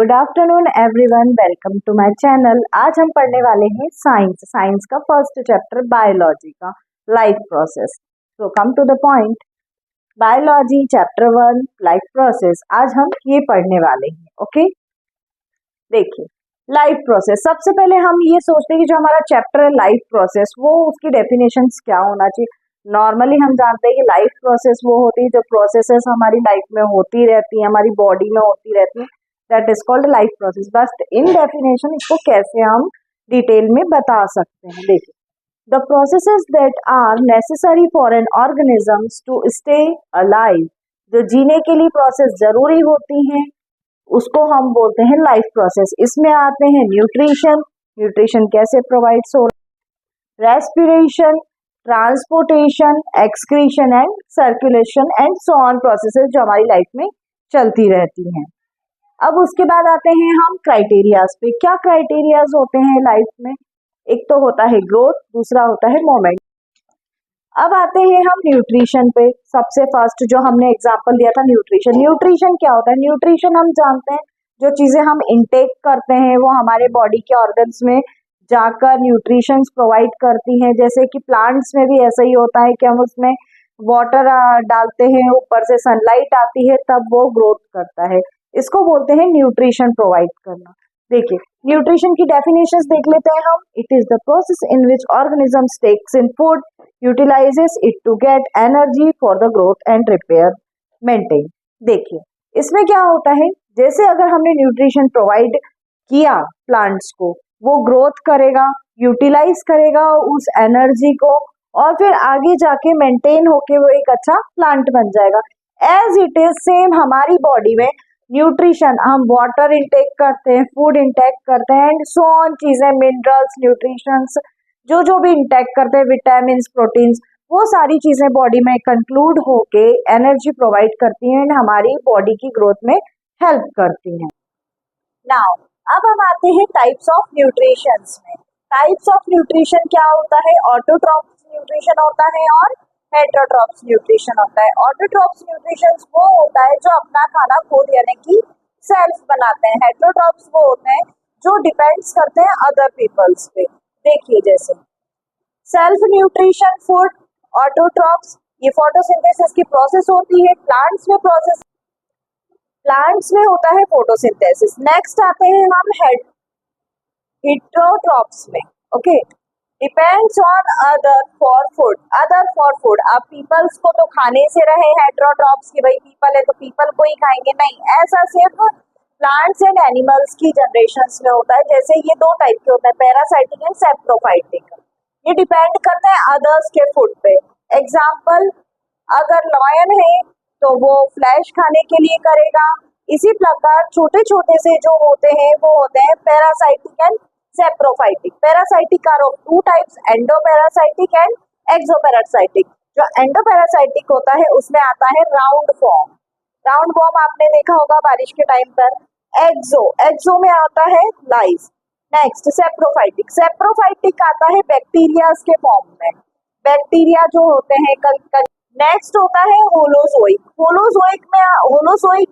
Good afternoon everyone, welcome to my channel. आज हम पढ़ने वाले हैं साइंस का फर्स्ट चैप्टर बायोलॉजी का life process. So come to the point, biology chapter 1 life process. आज हम ये पढ़ने वाले हैं। ओके, देखिए लाइफ प्रोसेस। सबसे पहले हम ये सोचते हैं कि जो हमारा चैप्टर है लाइफ प्रोसेस, वो उसकी डेफिनेशंस क्या होना चाहिए। नॉर्मली हम जानते हैं कि लाइफ प्रोसेस वो होती है जो प्रोसेसेस हमारी लाइफ में होती रहती हैं, हमारी बॉडी में होती रहती हैं, that is called life process. बस इन डेफिनेशन इसको कैसे हम डिटेल में बता सकते हैं। देखिए, the processes that are necessary for an organisms to stay alive, जो जीने के लिए प्रोसेस जरूरी होती हैं उसको हम बोलते हैं लाइफ प्रोसेस। इसमें आते हैं न्यूट्रिशन, न्यूट्रिशन कैसे प्रोवाइड्स हो, respiration, transportation, excretion and circulation and so on processes जो हमारी लाइफ में चलती रहती हैं। अब उसके बाद आते हैं हम क्राइटेरियाज पे। क्या क्राइटेरियाज होते हैं लाइफ में? एक तो होता है ग्रोथ, दूसरा होता है मोमेंट। अब आते हैं हम न्यूट्रिशन पे। सबसे फर्स्ट जो हमने एग्जांपल दिया था न्यूट्रिशन। न्यूट्रिशन क्या होता है? न्यूट्रिशन हम जानते हैं जो चीजें हम इनटेक करते हैं वो हमारे बॉडी के ऑर्गन्स में जाकर न्यूट्रिशंस प्रोवाइड करती हैं। जैसे कि प्लांट्स में भी ऐसा ही होता है कि हम उसमें वाटर डालते हैं, ऊपर से सनलाइट आती है, तब वो ग्रोथ करता है। इसको बोलते हैं न्यूट्रिशन प्रोवाइड करना। देखिए, न्यूट्रिशन की डेफिनेशंस देख लेते हैं हम। It is the process in which organisms takes in food, utilises it to get energy for the growth and repair maintain. देखिए, इसमें क्या होता है, जैसे अगर हमने न्यूट्रिशन प्रोवाइड किया प्लांट्स को, वो ग्रोथ करेगा, यूटिलाइज करेगा उस एनर्जी को, और फिर आगे जाके मेंटेन होके वो एक अच्छा प्लांट बन जाएगा। एज इट इज सेम हमारी बॉडी में न्यूट्रिशन, हम वाटर इंटेक करते हैं, फूड इंटेक करते हैं एंड सो ऑन चीजें, मिनरल्स, न्यूट्रिशंस जो भी इंटेक करते हैं, विटामिन, प्रोटीन्स, वो सारी चीजें बॉडी में कंक्लूड होके एनर्जी प्रोवाइड करती हैं एंड हमारी बॉडी की ग्रोथ में हेल्प करती हैं। नाउ अब हम आते हैं टाइप्स ऑफ न्यूट्रिशन में। टाइप्स ऑफ न्यूट्रिशन क्या होता है? ऑटोट्रॉप्स न्यूट्रिशन होता है और हेटरोट्रॉप्स न्यूट्रिशन होता है। ऑटोट्रॉप्स न्यूट्रिशन वो होता है जो अपना खाना खुद यानी कि सेल्फ बनाते हैं। हेटरोट्रॉप्स वो होते हैं जो डिपेंड्स करते हैं अदर पीपल्स पे। देखिए, जैसे सेल्फ न्यूट्रिशन फूड, ऑटोट्रॉप्स, ये फोटोसिंथेसिस की प्रोसेस होती है। प्लांट्स में होता है फोटोसिंथेसिस। नेक्स्ट आते हैं हम हेटरोट्रॉप्स में। Okay, depends on other for food. अब पीपल्स को तो खाने से रहे हेटरोट्रॉप्स की, भाई पीपल है तो पीपल को ही खाएंगे, नहीं, ऐसा सिर्फ प्लांट्स एंड एनिमल्स की जनरेशंस में होता है। जैसे ये दो टाइप के होते हैं, पैरासाइटिक एंड सेप्रोफाइटिक। ये डिपेंड करते हैं अदर्स के फूड पे। एग्जाम्पल, अगर लॉयन है तो वो फ्लैश खाने के लिए करेगा। इसी प्रकार छोटे छोटे से जो होते हैं वो होते हैं parasitic and saprophytic. Parasitic are of two types, endoparasitic and exoparasitic. जो एंडोपैरासाइटिक होता है उसमें आता है राउंड फॉर्म आपने देखा होगा बारिश के टाइम पर। एक्सो में आता है लाइस। नेक्स्ट सेप्रोफाइटिक आता है बैक्टीरियाज के फॉर्म में, बैक्टीरिया जो होते हैं। नेक्स्ट होता है होलोजोइक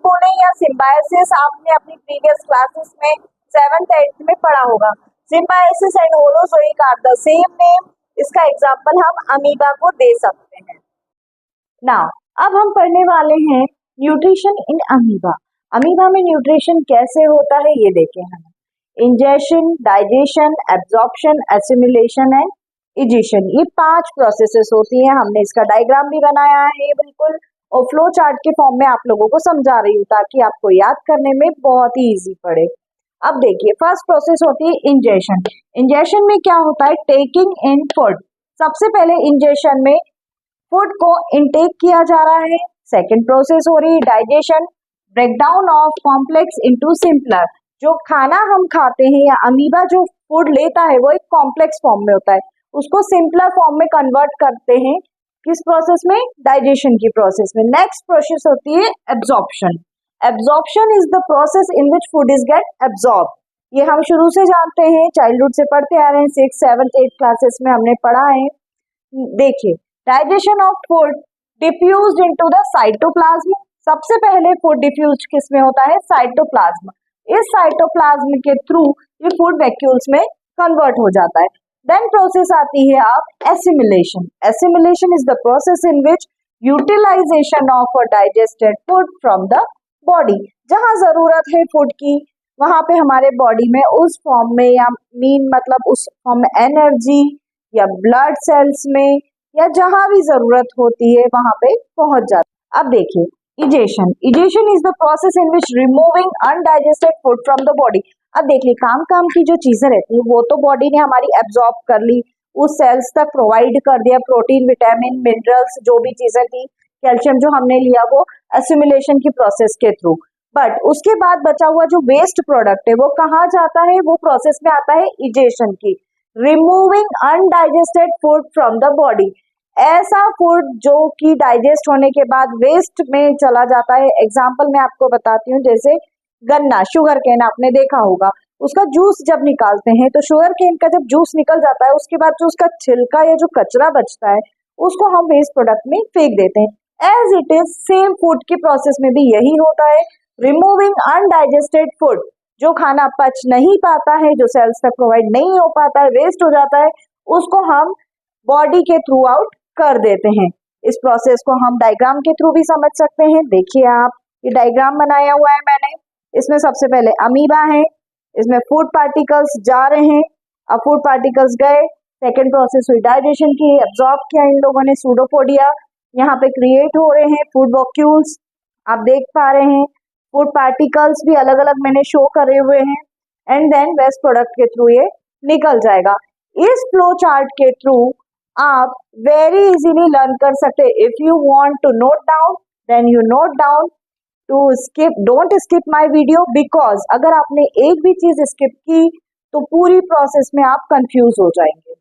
बोले या सिम्बायोसिस, आपने अपनी प्रीवियस क्लासेस में 7th 8th में पढ़ा होगा। Symbiosis and holozoic are the same name. इसका एग्जांपल हम अमीबा को दे सकते हैं। नाउ अब हम पढ़ने वाले हैं न्यूट्रिशन इन अमीबा। अमीबा में न्यूट्रिशन कैसे होता है ये देखें हम। Ingestion, digestion, absorption, assimilation and egestion, ये 5 प्रोसेसेस होती हैं। हमने इसका डायग्राम भी बनाया है बिल्कुल, और फ्लो चार्ट के फॉर्म में आप लोगों को समझा रही हूँ ताकि आपको याद करने में बहुत ही इजी पड़े। अब देखिए, फर्स्ट प्रोसेस होती है इंजेशन। इंजेशन में क्या होता है? Taking in food. सबसे पहले इंजेशन में फूड को इनटेक किया जा रहा है। सेकेंड प्रोसेस हो रही है digestion, breakdown of complex into simpler. जो खाना हम खाते हैं या अमीबा जो फूड लेता है वो एक कॉम्प्लेक्स फॉर्म में होता है, उसको सिंपलर फॉर्म में कन्वर्ट करते हैं। किस प्रोसेस में? डाइजेशन की प्रोसेस में। नेक्स्ट प्रोसेस होती है absorption. Absorption is the process in which food is get absorb. ये हम शुरू से जानते हैं, चाइल्डहुड से पढ़ते आ रहे हैं, 6th 7th 8th क्लासेस में हमने पढ़ा है। देखिए, digestion of food diffused into the cytoplasm. सबसे पहले फूड डिफ्यूज किस में होता है? साइटोप्लाज्म। इस साइटोप्लाज्म के थ्रू ये फूड वैक्यूल्स में कन्वर्ट हो जाता है। देन प्रोसेस आती है आप assimilation. Assimilation is the process in which utilisation of a digested food from the body. जहां जरूरत है फूड की वहां पे हमारे बॉडी में उस फॉर्म में या मतलब उस फॉर्म में एनर्जी या ब्लड सेल्स में या जहां भी जरूरत होती है वहां पे पहुंच जाता है। अब देखिए egestion. Egestion is the process in which removing undigested food from the body. अब देखिए काम की जो चीजें रहती है वो तो बॉडी ने हमारी एब्जॉर्ब कर ली, उस सेल्स तक प्रोवाइड कर दिया, प्रोटीन विटामिन मिनरल्स जो भी चीजें थी, कैल्शियम जो हमने लिया वो एसिमिलेशन की प्रोसेस के थ्रू। बट उसके बाद बचा हुआ जो वेस्ट प्रोडक्ट है वो कहाँ जाता है, वो प्रोसेस में आता है इजेशन की, removing undigested food from the body. ऐसा फूड जो कि डाइजेस्ट होने के बाद वेस्ट में चला जाता है। एग्जाम्पल मैं आपको बताती हूँ, जैसे गन्ना, शुगर केन आपने देखा होगा, उसका जूस जब निकालते हैं तो शुगर केन का जब जूस निकल जाता है उसके बाद जो उसका छिलका या जो कचरा बचता है उसको हम वेस्ट प्रोडक्ट में फेंक देते हैं। As it is same food की प्रोसेस में भी यही होता है, रिमूविंग अनडाइजेस्टेड फूड। जो खाना पच नहीं पाता है, जो सेल्स तक प्रोवाइड नहीं हो पाता है, वेस्ट हो जाता है, उसको हम बॉडी के थ्रू आउट कर देते हैं। इस प्रोसेस को हम डायग्राम के थ्रू भी समझ सकते हैं। देखिए आप, ये डायग्राम बनाया हुआ है मैंने। इसमें सबसे पहले अमीबा है, इसमें फूड पार्टिकल्स जा रहे हैं, अब फूड पार्टिकल्स गए, सेकेंड प्रोसेस हुई डाइजेशन की, एब्जॉर्ब किया इन लोगों ने सूडोपोडिया, यहाँ पे क्रिएट हो रहे हैं फूड वॉक्यूल्स, आप देख पा रहे हैं। फूड पार्टिकल्स भी अलग अलग मैंने शो करे हुए हैं, एंड देन वेस्ट प्रोडक्ट के थ्रू ये निकल जाएगा। इस फ्लो चार्ट के थ्रू आप वेरी इजीली लर्न कर सकते हैं। If you want to note down then you note down, to skip don't skip my video, because अगर आपने एक भी चीज स्किप की तो पूरी प्रोसेस में आप कंफ्यूज हो जाएंगे।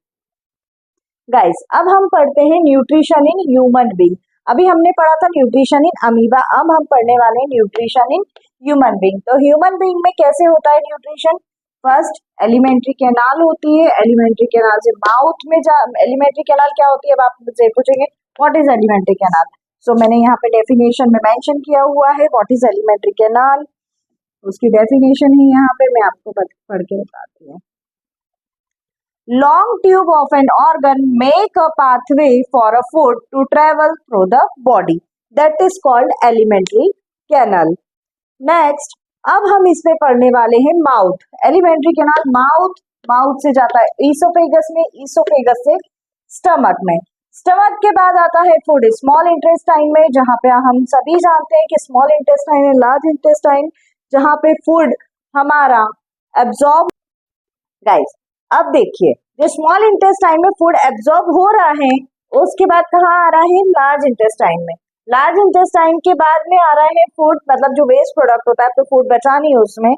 गाइस, अब हम पढ़ते हैं न्यूट्रिशन इन ह्यूमन बीइंग। अभी हमने पढ़ा था न्यूट्रिशन इन अमीबा, अब हम पढ़ने वाले हैं न्यूट्रिशन इन ह्यूमन बीइंग। तो ह्यूमन बीइंग में कैसे होता है न्यूट्रिशन? फर्स्ट एलिमेंट्री कैनाल होती है, एलिमेंट्री कैनाल से माउथ में एलिमेंट्री कैनाल क्या होती है? अब आप मुझसे पूछेंगे व्हाट इज एलिमेंट्री कैनाल, सो मैंने यहाँ पे डेफिनेशन में मेंशन किया हुआ है व्हाट इज एलिमेंट्री कैनाल, उसकी डेफिनेशन ही यहाँ पे मैं आपको पढ़ के बताती हूँ। Long tube of an organ make a pathway for a food to travel through the body. That is called alimentary canal. Next, अब हम इसमें पढ़ने वाले हैं माउथ। एलिमेंट्री कैनाल माउथ से जाता है ईसोफेगस में, ईसोफेगस से स्टमक में, स्टमक के बाद आता है फूड स्मॉल इंटेस्टाइन में, जहाँ पे हम सभी जानते हैं कि स्मॉल इंटेस्टाइन है लार्ज इंटेस्टाइन, जहाँ पे फूड हमारा एब्जॉर्ब। गाइस, अब देखिए जो स्मॉल इंटेस्टाइन में फूड एब्जॉर्ब हो रहा है उसके बाद कहाँ आ रहा है? लार्ज इंटेस्टाइन में। लार्ज इंटेस्टाइन के बाद में आ रहा है फूड, मतलब जो वेस्ट प्रोडक्ट होता है, तो फूड बचा नहीं उसमें,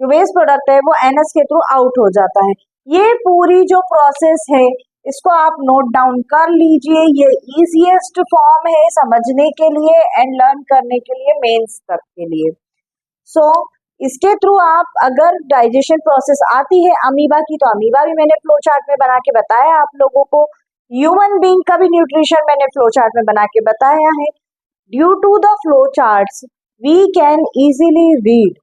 जो वेस्ट प्रोडक्ट है वो एनएस के थ्रू आउट हो जाता है। ये पूरी जो प्रोसेस है इसको आप नोट डाउन कर लीजिए, ये इजीएस्ट फॉर्म है समझने के लिए एंड लर्न करने के लिए, मेंस तक के लिए। सो इसके थ्रू आप अगर डाइजेशन प्रोसेस आती है अमीबा की, तो अमीबा भी मैंने फ्लो चार्ट में बना के बताया आप लोगों को। ह्यूमन बीइंग का भी न्यूट्रिशन मैंने फ्लो चार्ट में बना के बताया है। Due to the flow charts we can easily read.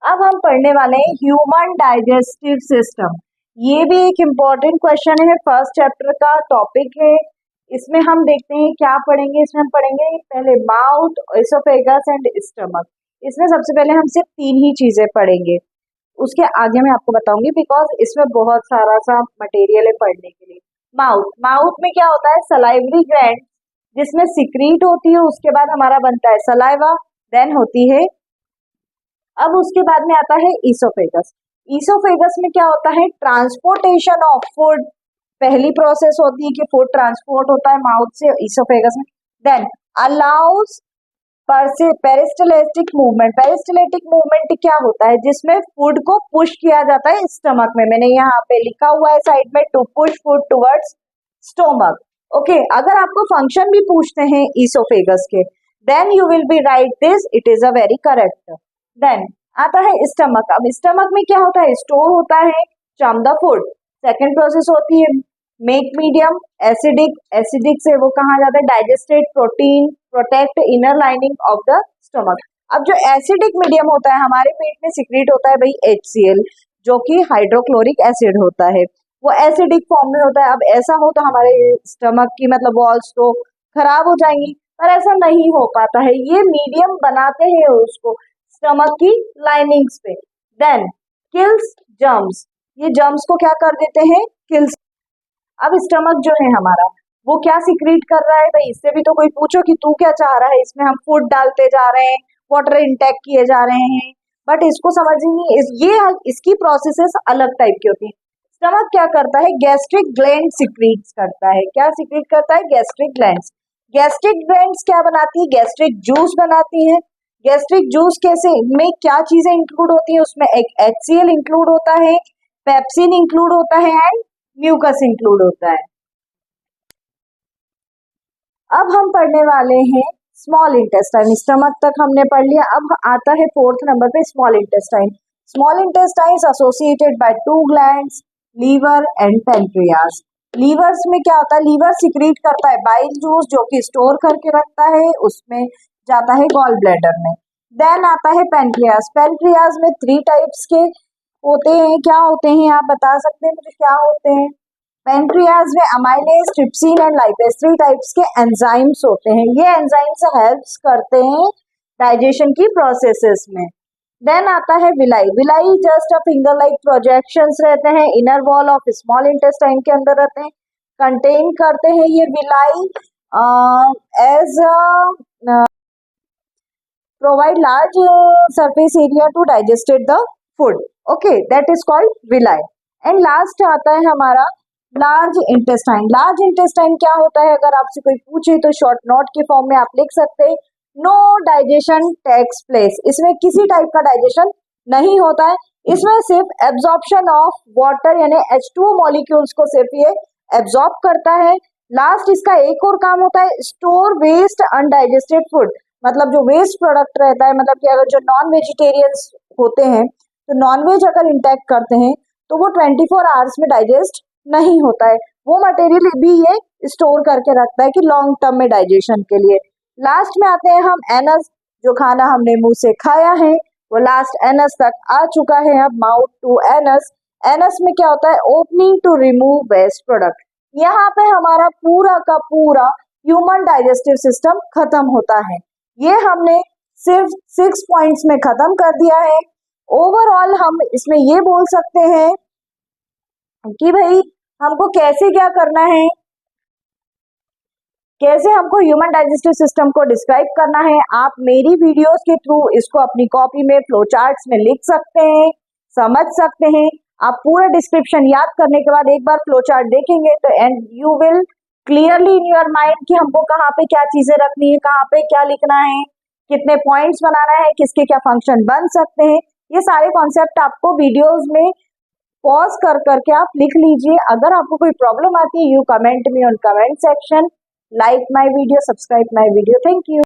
अब हम पढ़ने वाले हैं ह्यूमन डाइजेस्टिव सिस्टम। ये भी एक इम्पॉर्टेंट क्वेश्चन है, फर्स्ट चैप्टर का टॉपिक है। इसमें हम देखते हैं क्या पढ़ेंगे। इसमें हम पढ़ेंगे पहले माउथ, एसोफेगस एंड स्टमक। इसमें सबसे पहले हम सिर्फ 3 ही चीजें पढ़ेंगे, उसके आगे मैं आपको बताऊंगी बिकॉज इसमें बहुत सारा सा मटेरियल है पढ़ने के लिए। माउथ में क्या होता है? सलाइवरी ग्लैंड जिसमें सिक्रीट होती है, उसके बाद हमारा बनता है सलाइवा, देन होती है, अब उसके बाद में आता है ईसोफेगस। ईसोफेगस में क्या होता है? ट्रांसपोर्टेशन ऑफ फूड, पहली प्रोसेस होती है कि फूड ट्रांसपोर्ट होता है माउथ से ईसोफेगस में, देन अलाउज पेरिस्टलेटिक मूवमेंट। पेरिस्टलेटिक मूवमेंट क्या होता है? जिसमें फूड को पुश किया जाता है स्टमक में, मैंने यहाँ पे लिखा हुआ है साइड में, to push food towards stomach. Okay, अगर आपको फंक्शन भी पूछते हैं ईसोफेगस के, then you will be right this, it is a very correct. Then आता है स्टमक। अब स्टमक में क्या होता है? स्टोर होता है चम द फूड। सेकेंड प्रोसेस होती है मेक मीडियम एसिडिक, एसिडिक से वो कहाँ जाता है? Digested protein protect inner lining of the stomach. अब जो एसिडिक मीडियम होता है हमारे पेट में सिक्रीट होता है भाई HCl, जो कि हाइड्रोक्लोरिक एसिड होता है, वो एसिडिक फॉर्म में होता है। अब ऐसा हो तो हमारे स्टमक की मतलब वॉल्स तो खराब हो जाएंगी, पर ऐसा नहीं हो पाता है। ये मीडियम बनाते हैं उसको स्टमक की लाइनिंग्स पे। देन किल्स जर्म्स, ये जर्म्स को क्या कर देते हैं, किल्स। अब स्टमक जो है हमारा वो क्या सिक्रीट कर रहा है भाई, इससे भी तो कोई पूछो कि तू क्या चाह रहा है, इसमें हम फूड डालते जा रहे हैं, वाटर इंटेक किए जा रहे हैं, बट इसको समझ ही नहीं ये इसकी प्रोसेसेस अलग टाइप की होती है। स्टमक क्या करता है, गैस्ट्रिक ग्लैंड सिक्रीट करता है। क्या सिक्रीट करता है, गैस्ट्रिक ग्लैंड्स। गैस्ट्रिक ग्लैंड्स क्या बनाती है, गैस्ट्रिक जूस बनाती है। गैस्ट्रिक जूस कैसे में क्या चीजें इंक्लूड होती है, उसमें एक HCl इंक्लूड होता है, पेप्सिन इंक्लूड होता है एंड म्यूकस इंक्लूड होता है। अब हम पढ़ने वाले हैं स्मॉल इंटेस्टाइन। स्टमक तक हमने पढ़ लिया, अब आता है 4th नंबर पे small intestine. Small intestine associated by 2 glands, liver and pancreas. Livers में क्या होता है, लीवर सिक्रीट करता है बाइल जूस जो कि स्टोर करके रखता है, उसमें जाता है गॉल ब्लैडर में। देन आता है पेनक्रियाज। पेनक्रियाज में 3 टाइप्स के होते हैं, क्या होते हैं आप बता सकते हैं मुझे, क्या होते हैं? पेनक्रियाज में amylase, trypsin and lipase 3 types के एंजाइम्स होते हैं। ये एंजाइम्स हेल्प्स करते हैं डाइजेशन की प्रोसेसेस में। देन आता है villi. Villi just a finger like projections रहते हैं, inner wall of small intestine के अंदर रहते हैं, कंटेन करते हैं ये villi as provide large surface area to digested the food. Okay, that is called villi. And last आता है हमारा लार्ज इंटेस्टाइन। लार्ज इंटेस्टाइन क्या होता है, अगर आपसे कोई पूछे तो शॉर्ट नोट के फॉर्म में आप लिख सकते हैं, नो डाइजेशन टेक्स प्लेस। इसमें किसी टाइप का डाइजेशन नहीं होता है, इसमें सिर्फ एब्जॉर्प्शन ऑफ वाटर यानी H2O मॉलिक्यूल्स को सिर्फ ये एब्जॉर्ब करता है। लास्ट इसका एक और काम होता है, स्टोर वेस्ट अनडाइजेस्टेड फूड। मतलब जो वेस्ट प्रोडक्ट रहता है, मतलब कि अगर जो नॉन वेजिटेरियंस होते हैं तो नॉन वेज अगर इंटेक करते हैं तो वो 24 आवर्स में डाइजेस्ट नहीं होता है, वो मटेरियल भी ये स्टोर करके रखता है कि लॉन्ग टर्म में डाइजेशन के लिए। लास्ट में आते हैं हम एनस, जो खाना हमने मुंह से खाया है वो लास्ट एनस तक आ चुका है। अब माउथ टू एनस। एनस में क्या होता है, opening to remove waste product. यहाँ पे हमारा पूरा का पूरा ह्यूमन डाइजेस्टिव सिस्टम खत्म होता है। ये हमने सिर्फ 6 पॉइंट्स में खत्म कर दिया है। ओवरऑल हम इसमें ये बोल सकते हैं कि भाई हमको कैसे क्या करना है, कैसे हमको ह्यूमन डाइजेस्टिव सिस्टम को डिस्क्राइब करना है। आप मेरी वीडियोस के थ्रू इसको अपनी कॉपी में फ्लो चार्ट्स में लिख सकते हैं, समझ सकते हैं। आप पूरा डिस्क्रिप्शन याद करने के बाद एक बार फ्लो चार्ट देखेंगे तो and you will clearly in your mind कि हमको कहाँ पे क्या चीजें रखनी है, कहाँ पे क्या लिखना है, कितने पॉइंट्स बनाना है, किसके क्या फंक्शन बन सकते हैं। ये सारे कॉन्सेप्ट आपको वीडियोस में पॉज कर करके आप लिख लीजिए। अगर आपको कोई प्रॉब्लम आती है, you comment me on comment section. Like my video, subscribe my video. Thank you.